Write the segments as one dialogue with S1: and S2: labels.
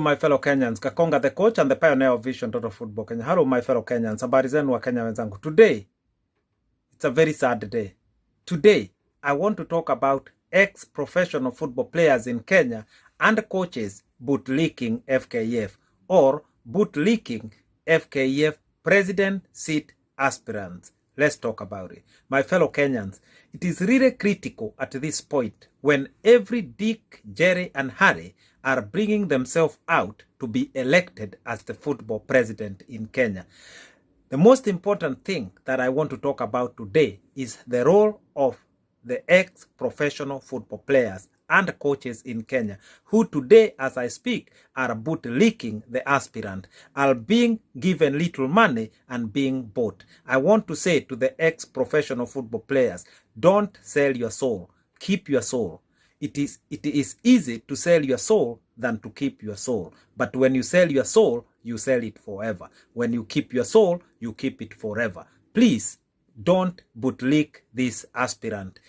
S1: My fellow Kenyans, Kakonga the coach and the pioneer of Vision Total Football Kenya. Hello my fellow Kenyans, habari zenu wa Kenya wenzangu. Today, it's a very sad day. Today, I want to talk about ex-professional football players in Kenya and coaches bootlicking FKF or bootlicking FKF president seat aspirants. Let's talk about it. My fellow Kenyans, it is really critical at this point when every Dick, Jerry and Harry are bringing themselves out to be elected as the football president in Kenya. The most important thing that I want to talk about today is the role of the ex-professional football players and coaches in Kenya, who today, as I speak, are bootlicking the aspirant, are being given little money and being bought. I want to say to the ex-professional football players, don't sell your soul, keep your soul. It is easy to sell your soul than to keep your soul. But when you sell your soul, you sell it forever. When you keep your soul, you keep it forever. Please don't bootlick this aspirant.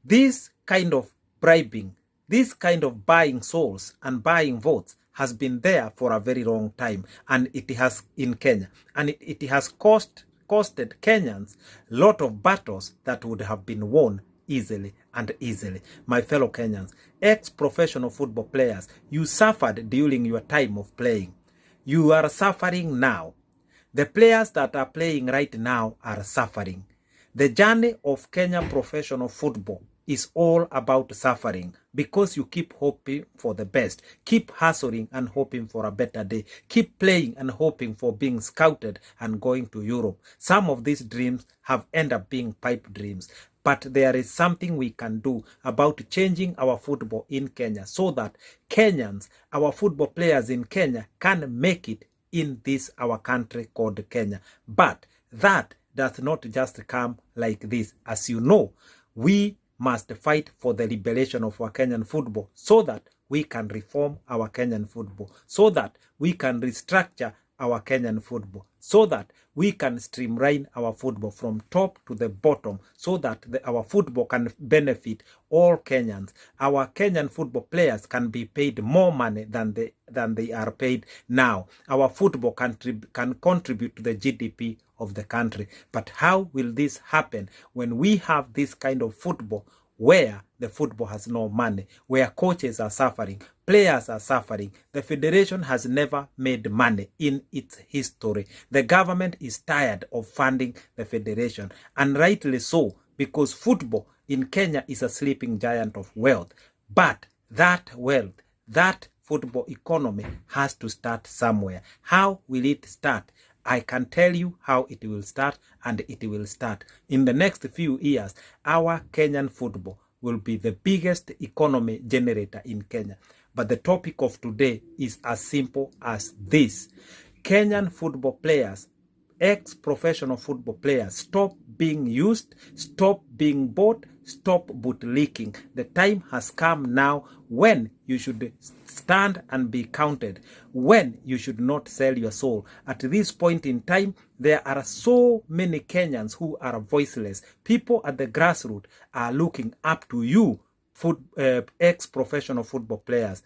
S1: This kind of bribing, this kind of buying souls and buying votes has been there for a very long time, and it has in Kenya, and it has costed Kenyans a lot of battles that would have been won easily and easily. My fellow Kenyans, ex-professional football players, you suffered during your time of playing. You are suffering now. The players that are playing right now are suffering. The journey of Kenya professional football is all about suffering because you keep hoping for the best, keep hustling and hoping for a better day, keep playing and hoping for being scouted and going to Europe. Some of these dreams have ended up being pipe dreams. But there is something we can do about changing our football in Kenya so that Kenyans, our football players in Kenya, can make it in this our country called Kenya. But that does not just come like this. As you know, we must fight for the liberation of our Kenyan football so that we can reform our Kenyan football, so that we can restructure our Kenyan football, so that we can streamline our football from top to the bottom, so that our football can benefit all Kenyans. Our Kenyan football players can be paid more money than they are paid now. Our football can contribute to the GDP of the country. But how will this happen when we have this kind of football where the football has no money, where coaches are suffering, players are suffering? The federation has never made money in its history. The government is tired of funding the federation, and rightly so, because football in Kenya is a sleeping giant of wealth. But that wealth, that football economy has to start somewhere. How will it start? I can tell you how it will start, and it will start. In the next few years, our Kenyan football will be the biggest economy generator in Kenya. But the topic of today is as simple as this. Kenyan football players, ex-professional football players, stop being used, stop being bought, stop bootlicking. The time has come now when you should stand and be counted, when you should not sell your soul. At this point in time, there are so many Kenyans who are voiceless. People at the grassroots are looking up to you, ex-professional football players.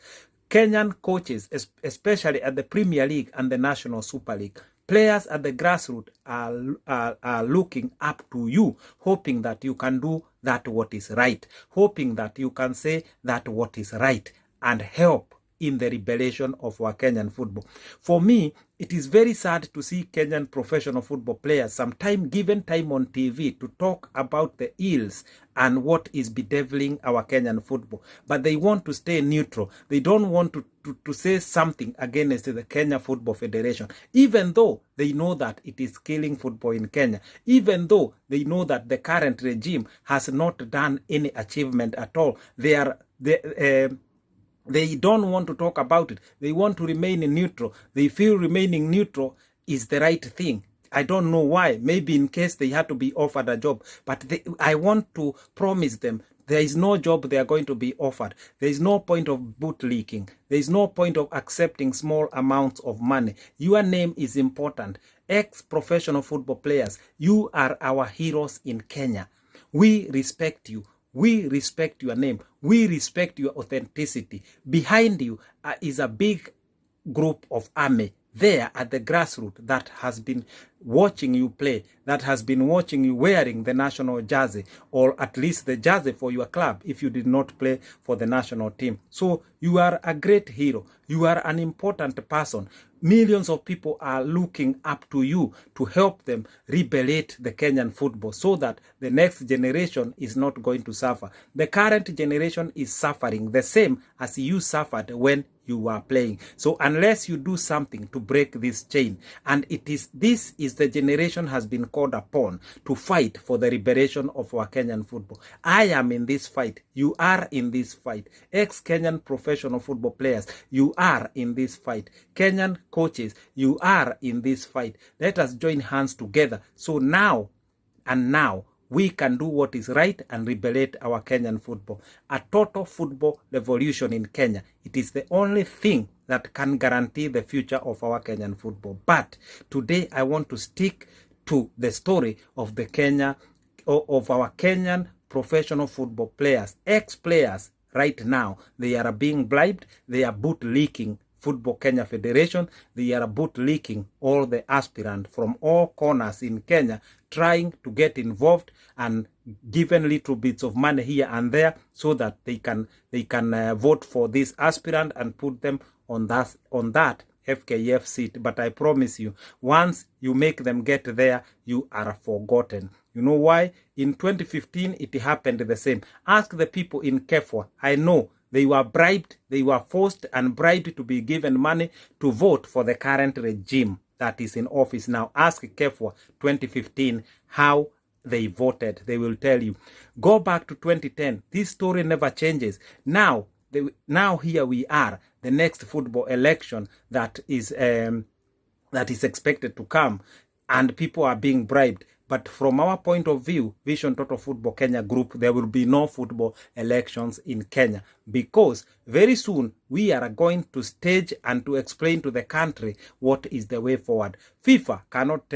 S1: Kenyan coaches, especially at the Premier League and the National Super League, players at the grassroots are looking up to you, hoping that you can do that what is right, hoping that you can say that what is right and help in the liberation of our Kenyan football. For me, it is very sad to see Kenyan professional football players given time on TV to talk about the ills and what is bedeviling our Kenyan football. But they want to stay neutral. They don't want to say something against the Kenya Football Federation, even though they know that it is killing football in Kenya, even though they know that the current regime has not done any achievement at all. They don't want to talk about it. They want to remain neutral. They feel remaining neutral is the right thing. I don't know why. Maybe in case they had to be offered a job. But I want to promise them there is no job they are going to be offered. There is no point of bootlicking. There is no point of accepting small amounts of money. Your name is important. Ex-professional football players, you are our heroes in Kenya. We respect you. We respect your name. We respect your authenticity. Behind you is a big group of army there at the grassroots that has been watching you play, that has been watching you wearing the national jersey, or at least the jersey for your club if you did not play for the national team. So you are a great hero. You are an important person. Millions of people are looking up to you to help them rebuild the Kenyan football so that the next generation is not going to suffer. The current generation is suffering the same as you suffered when you were playing. So unless you do something to break this chain, and this is the generation has been called upon to fight for the liberation of our Kenyan football. I am in this fight. You are in this fight. Ex-Kenyan professional football players, you are in this fight. Kenyan coaches, you are in this fight. Let us join hands together. So now we can do what is right and rebuild our Kenyan football. A total football revolution in Kenya. It is the only thing that can guarantee the future of our Kenyan football. But today I want to stick to the story of our Kenyan professional football players, ex-players. Right now, they are being bribed. They are bootlicking Football Kenya Federation. They are bootlicking all the aspirants from all corners in Kenya, trying to get involved and given little bits of money here and there so that they can vote for this aspirant and put them on that FKF seat. But I promise you, once you make them get there, you are forgotten. You know why? In 2015, it happened the same. Ask the people in Kefwa. I know they were bribed. They were forced and bribed to be given money to vote for the current regime that is in office now. Ask Kefwa 2015 how they voted. They will tell you. Go back to 2010. This story never changes. Now here we are. The next football election that is expected to come, and people are being bribed. But from our point of view, Vision Total Football Kenya Group, there will be no football elections in Kenya, because very soon we are going to stage and to explain to the country what is the way forward. FIFA cannot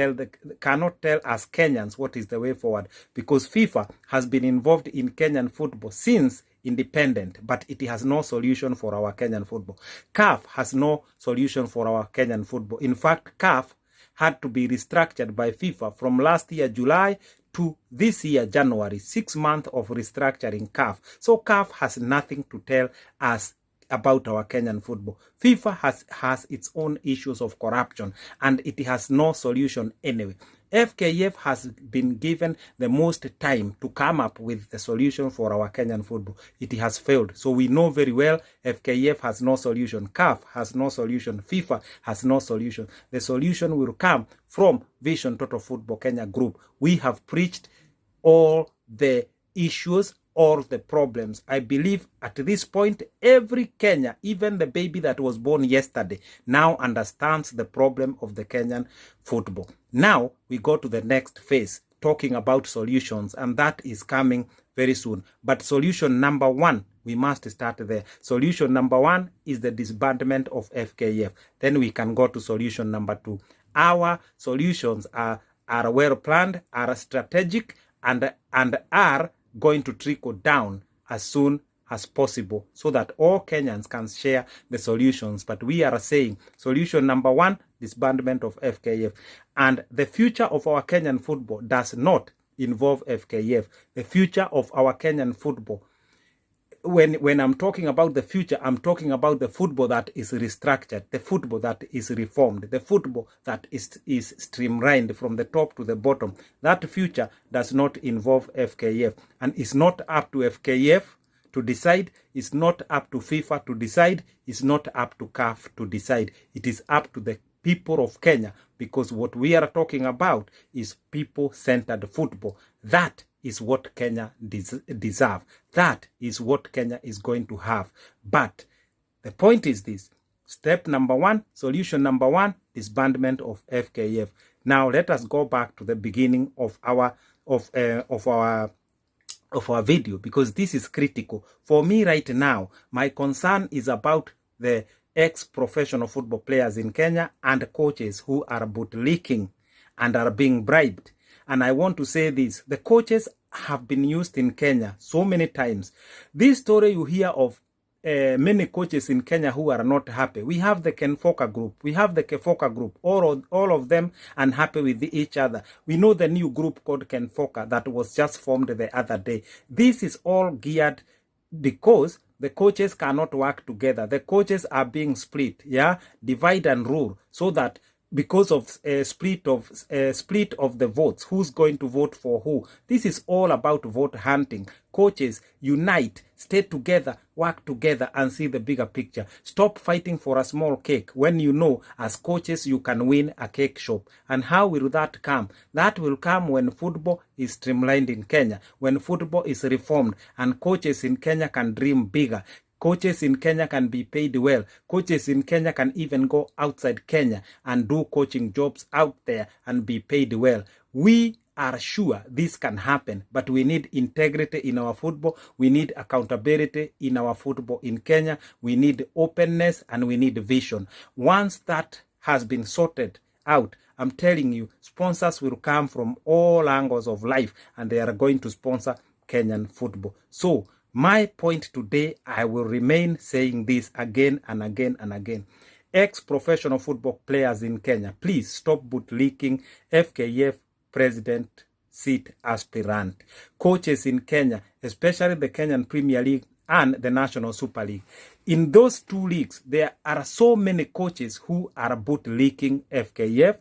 S1: tell us Kenyans what is the way forward, because FIFA has been involved in Kenyan football since independent, but it has no solution for our Kenyan football. CAF has no solution for our Kenyan football. In fact, CAF had to be restructured by FIFA from last year July to this year January. 6 months of restructuring CAF. So CAF has nothing to tell us about our Kenyan football. FIFA has its own issues of corruption, and it has no solution anyway. FKF has been given the most time to come up with the solution for our Kenyan football. It has failed. So we know very well FKF has no solution. CAF has no solution. FIFA has no solution. The solution will come from Vision Total Football Kenya Group. We have preached all the issues, all the problems. I believe at this point, every Kenya, even the baby that was born yesterday, now understands the problem of the Kenyan football. Now we go to the next phase, talking about solutions, and that is coming very soon. But solution number one, we must start there. Solution number one is the disbandment of FKF. Then we can go to solution number two. Our solutions are well planned, are strategic, and are going to trickle down as soon as possible so that all Kenyans can share the solutions. But we are saying solution number one, disbandment of FKF. And the future of our Kenyan football does not involve FKF. The future of our Kenyan football, when I'm talking about the future, I'm talking about the football that is restructured, the football that is reformed, the football that is streamlined from the top to the bottom. That future does not involve FKF, and it's not up to FKF to decide. It's not up to FIFA to decide. It's not up to CAF to decide. It is up to the people of Kenya, because what we are talking about is people-centered football. That is what Kenya deserves. That is what Kenya is going to have. But the point is this: step number one, solution number one, disbandment of FKF. Now let us go back to the beginning of our video, because this is critical for me right now. My concern is about the ex-professional football players in Kenya and coaches who are bootlicking and are being bribed. And I want to say this: the coaches have been used in Kenya so many times. This story you hear of many coaches in Kenya who are not happy. We have the Kenfoka group. We have the Kefoka group. All of them unhappy with each other. We know the new group called Kenfoka that was just formed the other day. This is all geared because the coaches cannot work together. The coaches are being split, yeah, divide and rule, so that because of a split of the votes, who's going to vote for who. This is all about vote hunting. Coaches, unite, stay together, work together, and see the bigger picture. Stop fighting for a small cake when you know as coaches you can win a cake shop. And how will that come? That will come when football is streamlined in Kenya, when football is reformed, and coaches in Kenya can dream bigger. Coaches in Kenya can be paid well. Coaches in Kenya can even go outside Kenya and do coaching jobs out there and be paid well. We are sure this can happen, but we need integrity in our football. We need accountability in our football in Kenya. We need openness and we need vision. Once that has been sorted out, I'm telling you, sponsors will come from all angles of life and they are going to sponsor Kenyan football. So, my point today, I will remain saying this again and again and again. Ex-professional football players in Kenya, please stop bootlicking FKF president seat aspirant. Coaches in Kenya, especially the Kenyan Premier League and the National Super League. In those two leagues, there are so many coaches who are bootlicking FKF,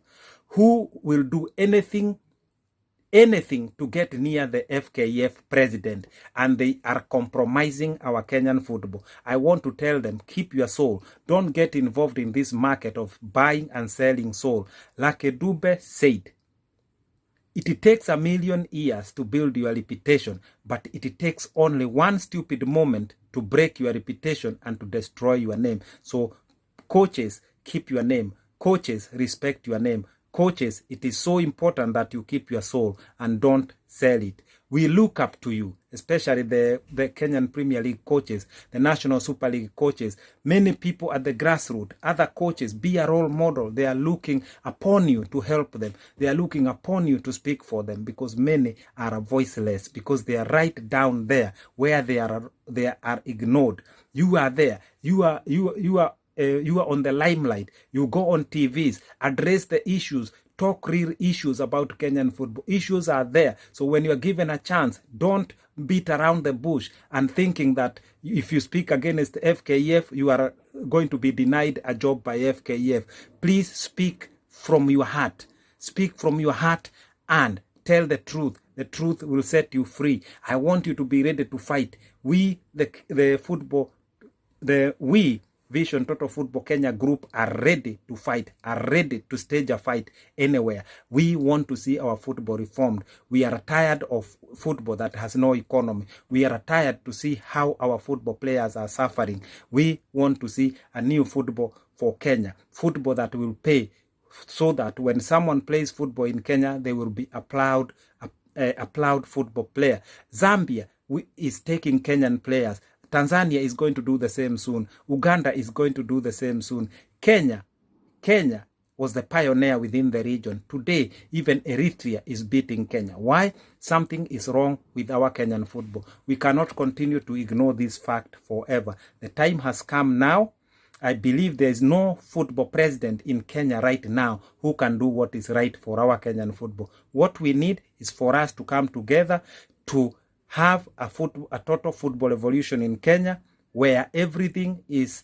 S1: who will do anything to get near the FKF president, and they are compromising our Kenyan football. I want to tell them, keep your soul. Don't get involved in this market of buying and selling soul. Like Dube said, it takes 1,000,000 years to build your reputation, but it takes only one stupid moment to break your reputation and to destroy your name. So, coaches, keep your name. Coaches, respect your name. Coaches, it is so important that you keep your soul and don't sell it. We look up to you, especially the Kenyan Premier League coaches, the National Super League coaches, many people at the grassroots, other coaches. Be a role model. They are looking upon you to help them. They are looking upon you to speak for them, because many are voiceless, because they are right down there where they are ignored. You are there. You are on the limelight. You go on TVs, address the issues, talk real issues about Kenyan football. Issues are there. So when you are given a chance, don't beat around the bush and thinking that if you speak against FKF, you are going to be denied a job by FKF. Please speak from your heart. Speak from your heart and tell the truth. The truth will set you free. I want you to be ready to fight. We, Vision Total Football Kenya group are ready to fight, are ready to stage a fight anywhere. We want to see our football reformed. We are tired of football that has no economy. We are tired to see how our football players are suffering. We want to see a new football for Kenya, football that will pay, so that when someone plays football in Kenya, they will be applaud football player. Zambia is taking Kenyan players. Tanzania is going to do the same soon. Uganda is going to do the same soon. Kenya was the pioneer within the region. Today, even Eritrea is beating Kenya. Why? Something is wrong with our Kenyan football. We cannot continue to ignore this fact forever. The time has come now. I believe there is no football president in Kenya right now who can do what is right for our Kenyan football. What we need is for us to come together to have a total football evolution in Kenya, where everything is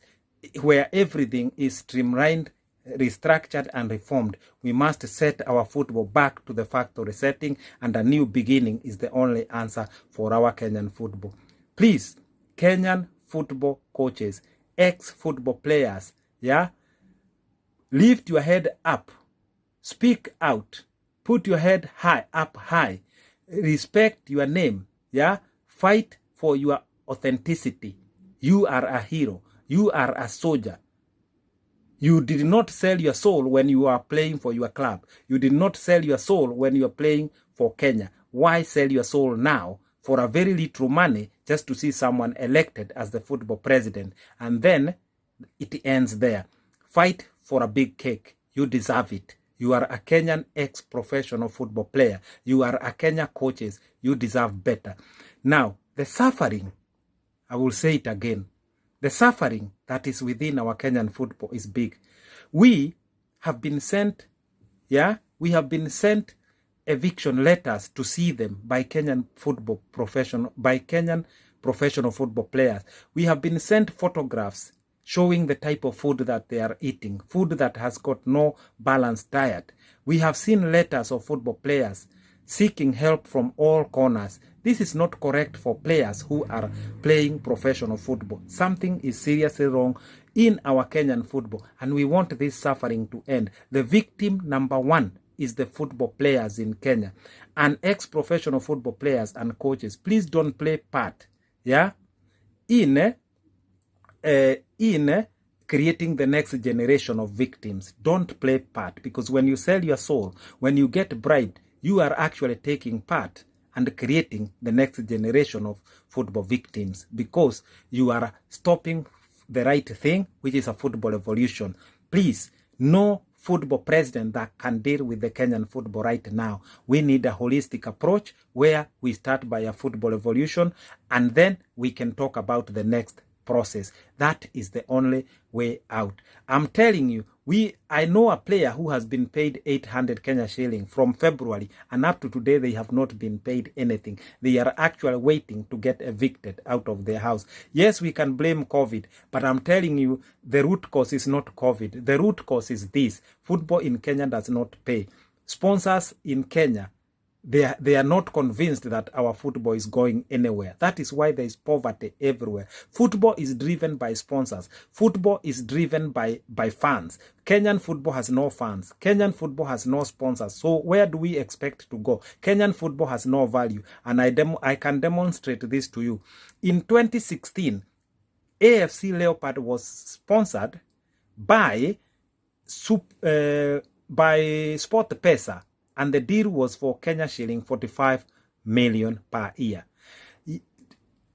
S1: streamlined, restructured and reformed. We must set our football back to the factory setting, and a new beginning is the only answer for our Kenyan football. Please, Kenyan football coaches, ex-football players, yeah, lift your head up, speak out, put your head up high, respect your name. Yeah, fight for your authenticity. You are a hero. You are a soldier. You did not sell your soul when you are playing for your club. You did not sell your soul when you are playing for Kenya. Why sell your soul now for a very little money just to see someone elected as the football president? And then it ends there. Fight for a big cake. You deserve it. You are a Kenyan ex-professional football player. You are a Kenya coaches. You deserve better. Now, the suffering, I will say it again. The suffering that is within our Kenyan football is big. We have been sent, eviction letters to see them by Kenyan professional football players. We have been sent photographs showing the type of food that they are eating, food that has got no balanced diet. We have seen letters of football players seeking help from all corners. This is not correct for players who are playing professional football. Something is seriously wrong in our Kenyan football, and we want this suffering to end. The victim number one is the football players in Kenya, and ex-professional football players and coaches. Please don't play part, in creating the next generation of victims. Don't play part, because when you sell your soul, when you get bribed, you are actually taking part and creating the next generation of football victims, because you are stopping the right thing, which is a football evolution. Please, no football president that can deal with the Kenyan football right now. We need a holistic approach where we start by a football evolution, and then we can talk about the next process. That is the only way out. I'm telling you, I know a player who has been paid 800 Kenya shilling from February, and up to today they have not been paid anything. They are actually waiting to get evicted out of their house. Yes, we can blame COVID, but I'm telling you, the root cause is not COVID. The root cause is this: football in Kenya does not pay. Sponsors in Kenya, they are not convinced that our football is going anywhere. That is why there is poverty everywhere. Football is driven by sponsors. Football is driven by fans. Kenyan football has no fans. Kenyan football has no sponsors. So where do we expect to go? Kenyan football has no value. And I can demonstrate this to you. In 2016, AFC Leopard was sponsored by SportPesa, and the deal was for Kenya shilling 45 million per year.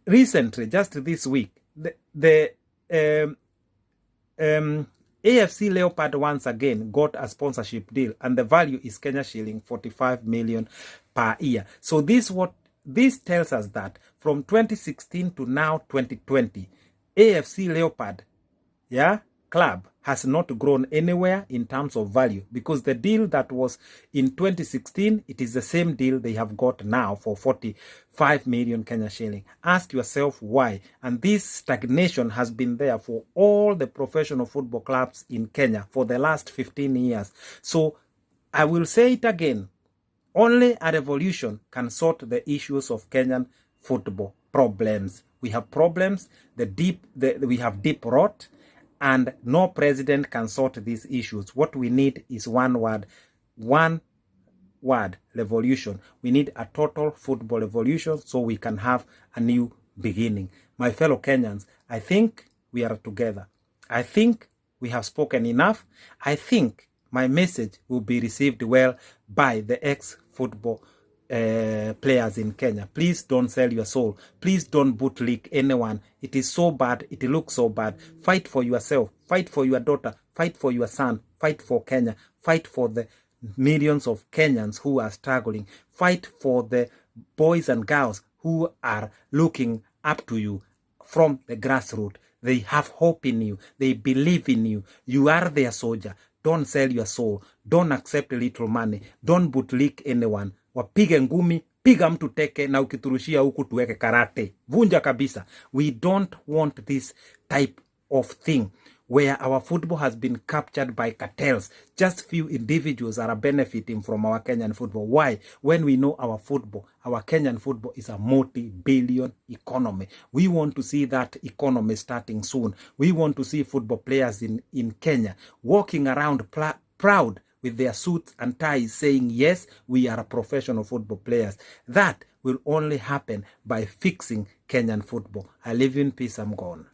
S1: Recently, just this week, the AFC Leopard once again got a sponsorship deal, and the value is Kenya shilling 45 million per year. So this tells us that from 2016 to now 2020, AFC Leopard, club has not grown anywhere in terms of value, because the deal that was in 2016, it is the same deal they have got now for 45 million Kenya shilling. Ask yourself why. And this stagnation has been there for all the professional football clubs in Kenya for the last 15 years. So I will say it again, only a revolution can sort the issues of Kenyan football problems. We have problems, we have deep rot, and no president can sort these issues. What we need is one word, revolution. We need a total football revolution so we can have a new beginning. My fellow Kenyans, I think we are together. I think we have spoken enough. I think my message will be received well by the ex-football players in Kenya. Please don't sell your soul. Please don't bootlick anyone. It is so bad. It looks so bad. Fight for yourself. Fight for your daughter. Fight for your son. Fight for Kenya. Fight for the millions of Kenyans who are struggling. Fight for the boys and girls who are looking up to you from the grassroots. They have hope in you. They believe in you. You are their soldier. Don't sell your soul. Don't accept little money. Don't bootlick anyone. Wapige ngumi, piga mtu teke, na ukiturushia huku tuweke karate. Vunja kabisa. We don't want this type of thing where our football has been captured by cartels. Just few individuals are benefiting from our Kenyan football. Why? When we know our football, our Kenyan football is a multi-billion economy. We want to see that economy starting soon. We want to see football players in Kenya walking around proud with their suits and ties saying, yes, we are professional football players. That will only happen by fixing Kenyan football. I live in peace. I'm gone.